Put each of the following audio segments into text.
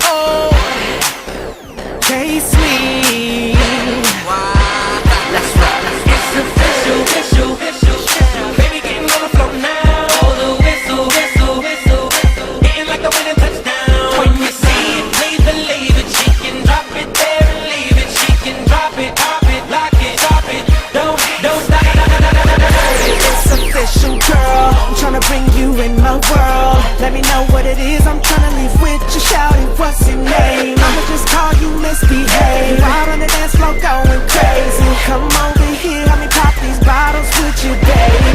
Oh, K-Sweet. Let's rock. It's official, official, official. Baby getting on the floor now. Oh, the whistle, whistle, whistle. Hitting like the winning touchdown. When you see it, please believe it. She can drop it there and leave it. She can drop it, lock it, drop it. Don't stop. It's official, girl. I'm tryna bring you in my world. Let me know what it is I'm tryna leave with you. Shout it, what's your name? I'ma just call you misbehave. Out on the dance floor going crazy. Come over here, help me pop these bottles with you, baby.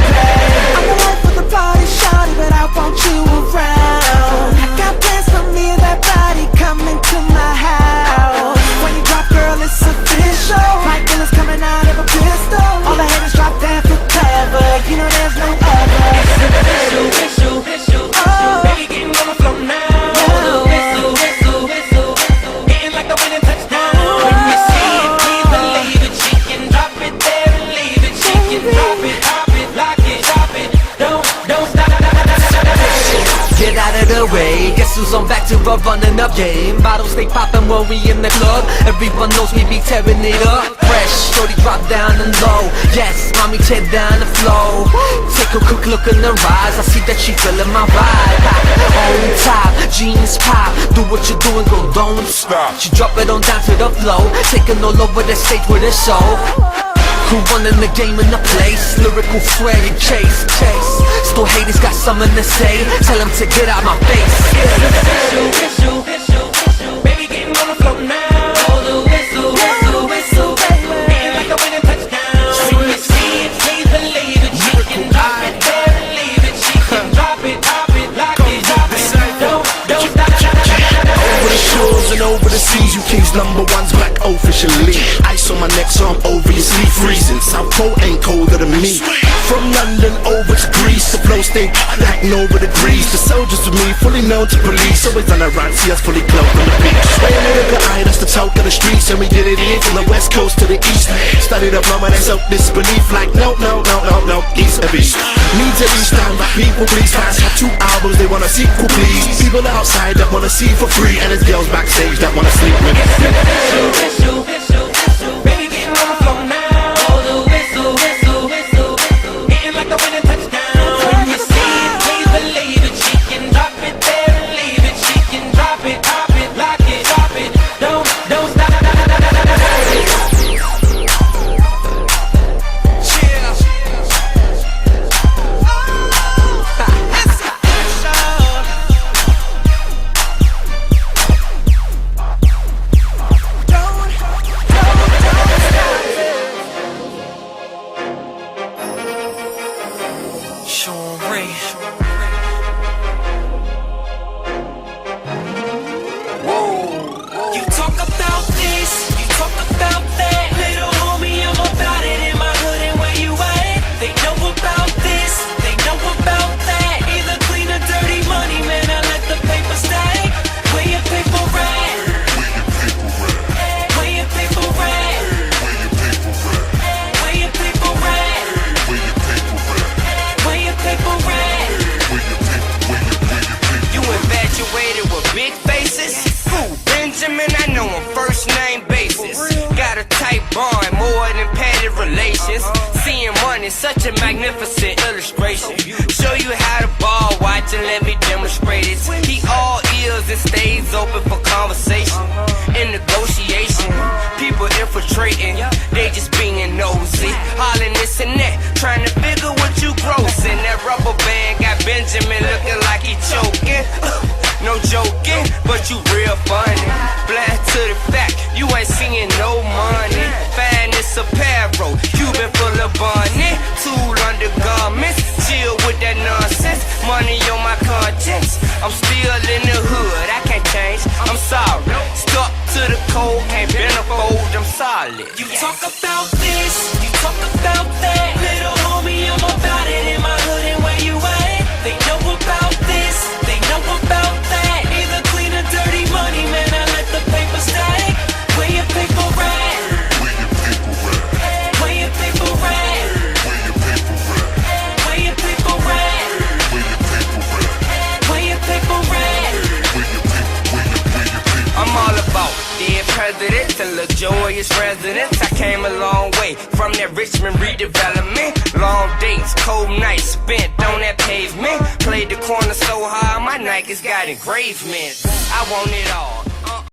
I'm the one for the party, shawty, but I want you around. I got plans for me and that body coming to my house. When you drop, girl, it's official. Like bullets coming out of a pistol. All the haters drop that for cover. You know there's no other. It's official, official, official. Oh. Baby getting on the floor now. Oh. Whistle, whistle, whistle. Hitting like the winning touchdown. When you see it, please believe it. She can drop it there and leave it. She can drop it, lock it, drop it. Don't stop. Get out of the way, guess who's on back to a running up game. Bottles they poppin' when we in the club. Everyone knows we be tearing it up. Fresh, shorty drop down and low. Yes, mommy tear down the flow. Take a quick look in her eyes, I see that she feelin' my vibe. On top, jeans pop, do what you do and go don't stop. She drop it on down to the flow, taking all over the stage with a show. Who running the game in the place? Lyrical flair and chase. Still haters got something to say. Tell them to get out my face. Official, official, official. Baby getting on the floor now. Oh, the whistle, whistle, whistle. Hitting like the winning touchdown. When you see it, please believe it. She can drop it there and leave it. She can drop it, lock it, drop it. Don't stop. Over the shores and over the seas, UK's #1's back officially. Ice on my neck, so I'm over your sleeve freezing. South Pole ain't colder than me. From London over to Greece, the flow stay like no degrees. The soldiers with me, fully known to police. Always on the run, see us fully clothed on the beach. Spraying a nigga eye, that's the talk of the streets. And we did it in from the west coast to the east. Studied up mama, that's up disbelief. Like no, east of east. Need to be stand by people, please. Fans have 2 albums, they want a sequel, please. People outside that wanna see for free. And there's girls backstage that wanna sleep with me. Official, official, official. Baby getting on the floor now. Oh, the whistle, whistle, whistle. Hitting like the winning touchdown. When you see it, please believe it. She can drop it there and leave it. She can drop it, lock it, drop it. Don't stop. You talk about this, you talk about that. Little homie, I'm about it in my hood and where you at. They know about this, they know about that. Either clean or dirty money, man, I let the paper stack. Where your paper at? Where your paper at? Where your paper at? Where your paper at? You infatuated with big faces? Benjamin, I know him first name basis. Got a tight bond, more than petty relations. Seeing money, such a magnificent illustration. Show you how to ball, watch and let me demonstrate it. He all ears and stays open for conversation and negotiation. People infiltrating, they just being nosy. Hollering this and that, trying to figure what you grossing. That rubber band got Benjamin looking like he choking. No joking, but you real funny. Blind to the fact, you ain't seeing no money. Finest apparel, Cuban full of bunny. 2 undergarments, chill with that nonsense. Money on my conscience, I'm still in the hood, I can't change, I'm sorry. Stuck to the code, can't bend a fold, I'm solid. You talk about this, you talk about that. Little homie, I'm about it in my hood and where you at. They know about this, they know about that. Either clean or dirty money, man, I let the paper stack. Where your paper at? Where your paper at? Where your paper at? Where your paper at? president to luxurious residence. I came a long way from that Richmond redevelopment. Long dates, cold nights spent on that pavement. Played the corner so hard, my Nikes got engravements. I want it all.